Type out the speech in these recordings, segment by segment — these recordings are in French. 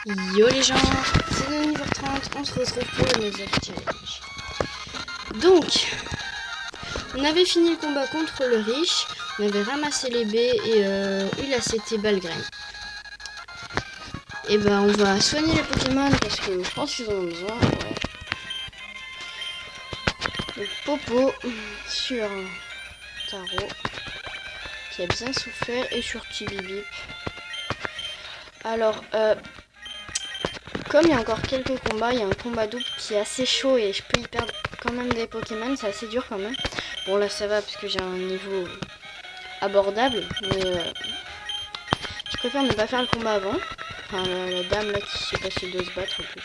Yo les gens, c'est le niveau 30, on se retrouve pour le Mesa Challenge. Donc, on avait fini le combat contre le riche, on avait ramassé les baies et eu la CT Balgraine. Et ben on va soigner les Pokémon parce que je pense qu'ils en ont besoin. Ouais. Donc Popo sur Taro qui a bien souffert et sur Tibibip. Alors, comme il y a encore quelques combats, il y a un combat double qui est assez chaud et je peux y perdre quand même des Pokémon, c'est assez dur quand même. Bon là ça va parce que j'ai un niveau abordable, mais je préfère ne pas faire le combat avant. Enfin la dame là qui sait pas si elle doit se battre en plus.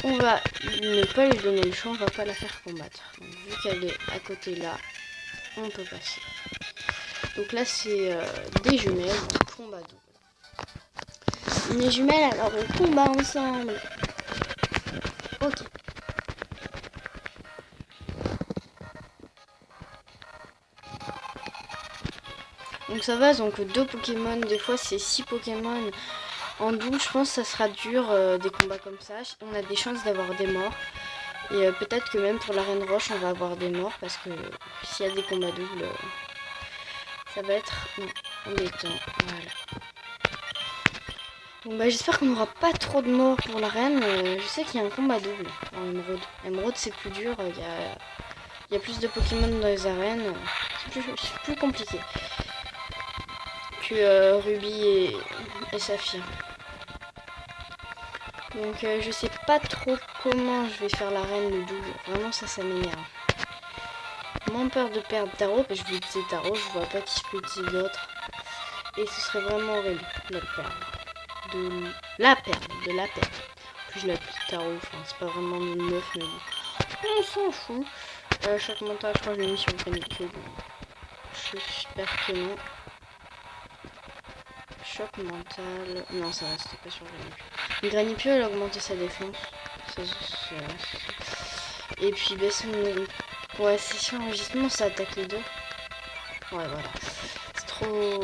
On va ne pas lui donner le champ, on va pas la faire combattre. Donc, vu qu'elle est à côté là, on peut passer. Donc là c'est des jumelles, donc combat double. Les jumelles alors on combat ensemble. Ok. Donc ça va, donc 2 Pokémon, des fois c'est 6 Pokémon en double, je pense que ça sera dur des combats comme ça. On a des chances d'avoir des morts. Et peut-être que même pour la Reine Roche on va avoir des morts parce que s'il y a des combats doubles, ça va être embêtant. Voilà. Donc bah, j'espère qu'on n'aura pas trop de morts pour la Reine. Je sais qu'il y a un combat double en Émeraude. Émeraude c'est plus dur, il y a plus de Pokémon dans les arènes. C'est plus compliqué que Ruby et Saphir. Donc je sais pas trop comment je vais faire la reine le double. Vraiment ça m'énerve. Moins peur de perdre Taro, parce que je vais utiliser Taro, je vois pas qui je peux utiliser d'autre. Et ce serait vraiment horrible de la perdre. De la perdre. Puis je l'appelle Taro, enfin c'est pas vraiment une meuf mais bon. On s'en fout. Choc mental, je crois que je l'ai mis sur le canicule. J'espère que non. Choc mental. Non, ça reste pas sur le canicule. Le Granipio, elle a augmenté sa défense. Et puis, bah, ouais, c'est sûr, justement, ça attaque les deux. Ouais, voilà. C'est trop.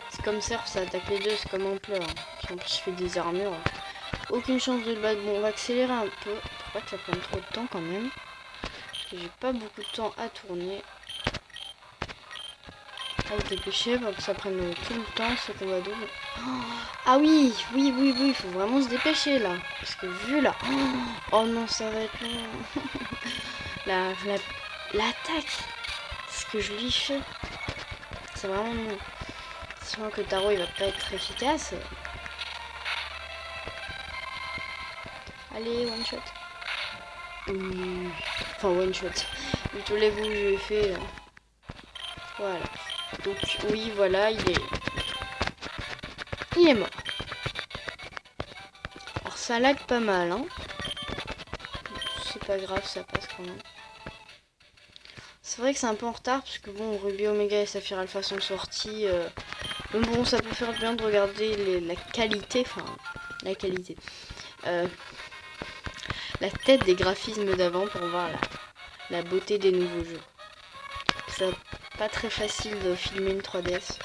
C'est comme Surf, ça attaque les deux, c'est comme Ampleur. Hein. En plus, je fais des armures. Aucune chance de le battre. Bon, on va accélérer un peu. Pour pas que ça prenne trop de temps quand même. J'ai pas beaucoup de temps à tourner. À se dépêcher pour que ça prenne tout le temps ce combat double. Ah oui, il faut vraiment se dépêcher là. Parce que vu là. Oh non, ça va être long. L'attaque. Ce que je lui fais. C'est vraiment long. C'est sûr que Taro il va pas être efficace. Allez, one shot. Enfin, one shot. Tous les bouts que j'ai fait. Voilà. Donc oui, voilà, il est mort. Alors ça lag pas mal, hein. C'est pas grave, ça passe quand même. C'est vrai que c'est un peu en retard, parce que bon, Ruby Omega et Saphir Alpha sont sortis. Mais bon, ça peut faire bien de regarder la qualité, enfin, la qualité. La tête des graphismes d'avant pour voir la beauté des nouveaux jeux. C'est pas très facile de filmer une 3DS.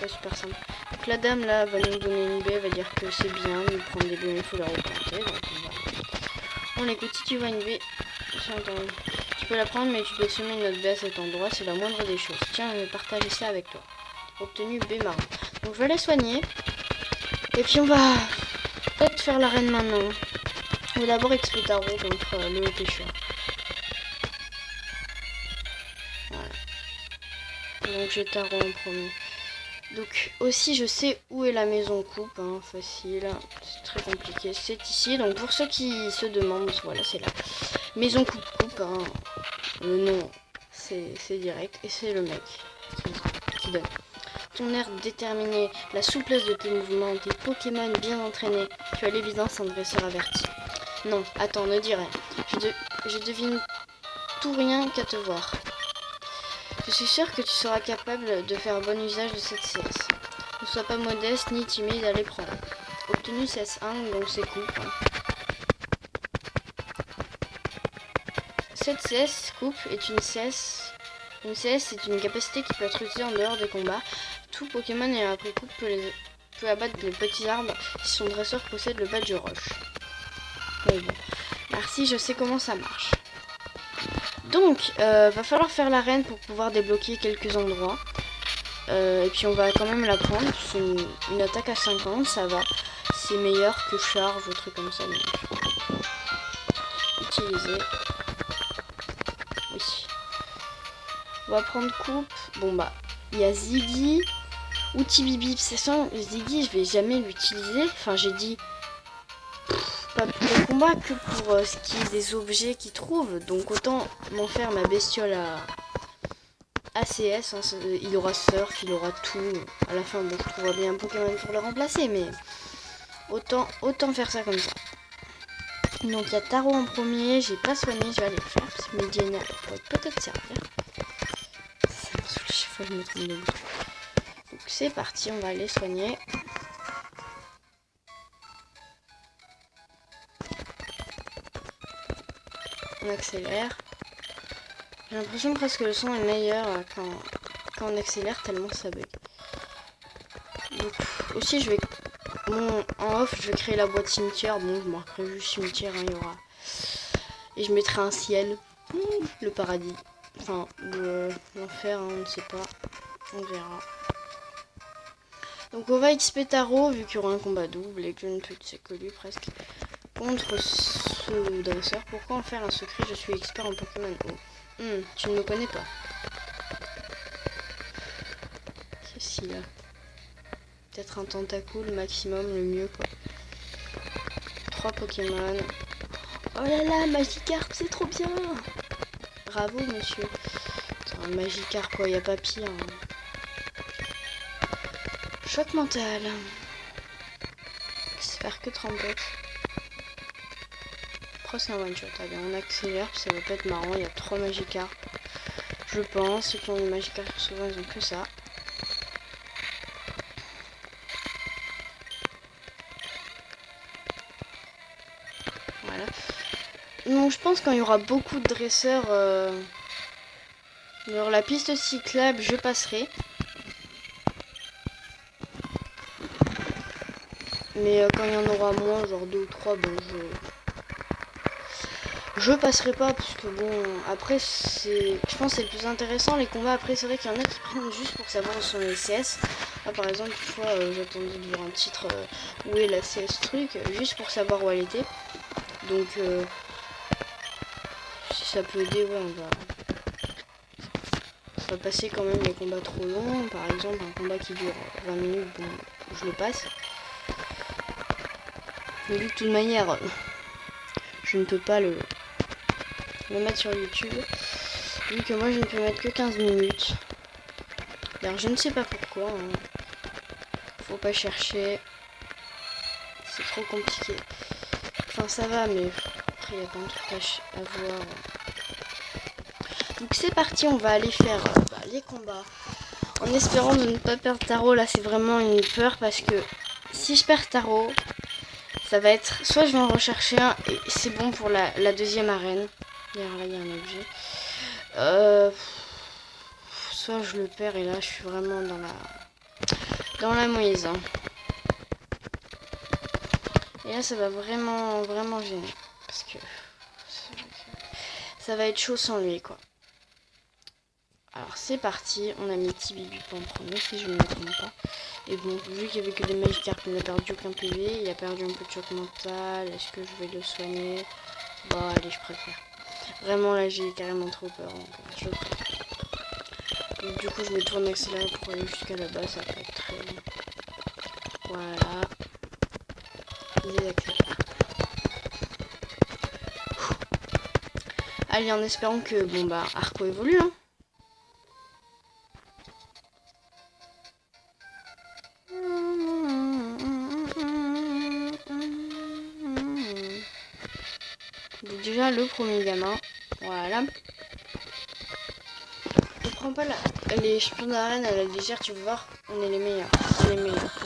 Pas super simple. Donc la dame là va nous donner une baie, va dire que c'est bien, nous prendre des baies, il faut la replanter. Donc on l'écoute. Si tu vois une baie, tu peux la prendre, mais tu dois semer une autre baie à cet endroit, c'est la moindre des choses. Tiens, je vais partager ça avec toi. Obtenu baie marron. Donc je vais la soigner. Et puis on va peut-être faire l'arène maintenant. On va d'abord XP Taro contre le haut pêcheur. Voilà. Donc j'ai Taro en premier. Donc aussi je sais où est la maison coupe, hein, facile, c'est très compliqué, c'est ici. Donc pour ceux qui se demandent, voilà c'est là. Maison coupe, hein. Le nom c'est direct et c'est le mec qui donne. Ton air déterminé, la souplesse de tes mouvements, tes Pokémon bien entraînés, tu as l'évidence un dresseur averti. Non, attends, ne dis rien. Je devine tout rien qu'à te voir. Je suis sûre que tu seras capable de faire bon usage de cette CS. Ne sois pas modeste ni timide à l'éprendre. Obtenu CS1, donc c'est coupe. Cette CS coupe est une CS Une CS, c'est une capacité qui peut être utilisée en dehors des combats. Tout Pokémon ayant appris coup peut abattre de petits arbres si son dresseur possède le badge roche. Mais bon, merci, je sais comment ça marche. Donc, va falloir faire l'arène pour pouvoir débloquer quelques endroits. Et puis on va quand même la prendre. C'est une attaque à 50, ça va. C'est meilleur que charge ou truc comme ça. Donc. Utiliser. Oui. On va prendre coupe. Bon bah, il y a Ziggy ou Tibibib. C'est ça, Ziggy, je vais jamais l'utiliser. Enfin, j'ai dit pas pour le combat que pour ce qui est des objets qu'il trouve. Donc autant m'en faire ma bestiole à ACS. Hein, il aura surf, il aura tout. À la fin, bon, je trouverai bien un Pokémon pour le remplacer, mais autant faire ça comme ça. Donc il y a Taro en premier, j'ai pas soigné, je vais aller le faire, parce que Mediana pourrait peut-être servir. Ça me saoule, chaque fois je me trompe de bouton. Donc c'est parti, on va aller soigner. On accélère. J'ai l'impression presque que le son est meilleur quand on accélère tellement ça bug. Donc aussi je vais... Bon, en off, je vais créer la boîte cimetière. Bon, je marquerai juste cimetière, hein, il y aura. Et je mettrai un ciel. Le paradis. Enfin, l'enfer, hein, on ne sait pas. On verra. Donc on va XP Taro, vu qu'il y aura un combat double et que je ne peux que lui presque. Contre ce dresseur. Pourquoi en faire un secret? Je suis expert en Pokémon. Oh. Tu ne me connais pas. Qu'est-ce qu'il a? Peut-être un tentacool maximum, le mieux quoi. 3 Pokémon. Oh là là, Magikarp, c'est trop bien. Bravo monsieur. C'est un Magikarp quoi, y a pas pire. Hein. Choc mental. C'est faire que 30 bottes. Presque un one shot. Allez, on accélère, ça va pas être marrant. Il y a 3 Magikarp. Je pense. Ceux qui ont des Magikarp souvent ils ont que ça. Voilà. Donc je pense quand il y aura beaucoup de dresseurs sur la piste cyclable, je passerai. Mais quand il y en aura moins, genre 2 ou 3, bon je passerai pas parce que bon après c'est. Je pense que c'est le plus intéressant les combats. Après c'est vrai qu'il y en a qui prennent juste pour savoir où sont les CS. Là par exemple une fois j'attendais de voir un titre où est la CS truc, juste pour savoir où elle était. Donc si ça peut aider, ouais, on va passer quand même les combats trop longs. Par exemple, un combat qui dure 20 minutes, bon, je le passe. Mais vu que de toute manière, je ne peux pas le mettre sur YouTube. Vu que moi, je ne peux mettre que 15 minutes. Alors, je ne sais pas pourquoi. Hein. Faut pas chercher. C'est trop compliqué. Enfin, ça va, mais après, il y a plein de trucs à voir. Donc c'est parti, on va aller faire les combats. En espérant de ne pas perdre Taro. Là c'est vraiment une peur parce que si je perds Taro, ça va être... Soit je vais en rechercher un et c'est bon pour la deuxième arène. D'ailleurs là il y a un objet. Soit je le perds et là je suis vraiment dans la mouise. Hein. Et là ça va vraiment gêner. Parce que ça va être chaud sans lui quoi. Alors c'est parti, on a mis Tibibip en premier si je ne me trompe pas. Et bon, vu qu'il n'y avait que des Magikarp, il n'a perdu aucun PV, il a perdu un peu de choc mental. Est-ce que je vais le soigner? Bah allez, je préfère. Vraiment là j'ai carrément trop peur, donc je préfère. Donc du coup je me tourne accéléré pour aller jusqu'à là-bas, ça va être très... Voilà. Il est accéléré. Allez, en espérant que, bon bah, Arco évolue, hein. Déjà le premier gamin, voilà. Je prends pas les champions d'arène à la légère, tu vas voir, on est les meilleurs. On est les meilleurs.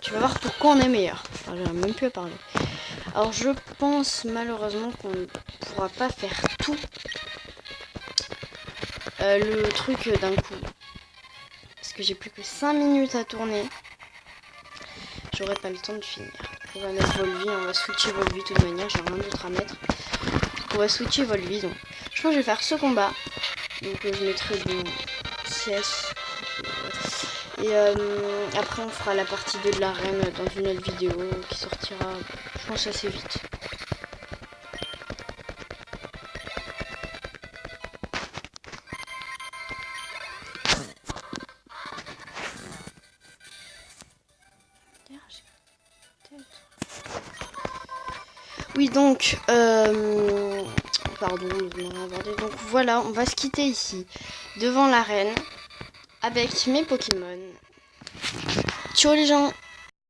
Tu vas voir pourquoi on est meilleurs. J'arrive même plus à parler. Alors je pense malheureusement qu'on ne pourra pas faire tout. le truc d'un coup. Parce que j'ai plus que 5 minutes à tourner. J'aurai pas le temps de finir. On va mettre Volvi, on va switcher Volvi de toute manière, j'ai rien d'autre à mettre. On va switcher Volvi, donc je pense que je vais faire ce combat. Donc je mettrai bon CS. Et après on fera la partie 2 de l'arène dans une autre vidéo qui sortira, je pense, assez vite. Oui, donc pardon, donc voilà, on va se quitter ici devant l'arène avec mes Pokémon. Ciao les gens.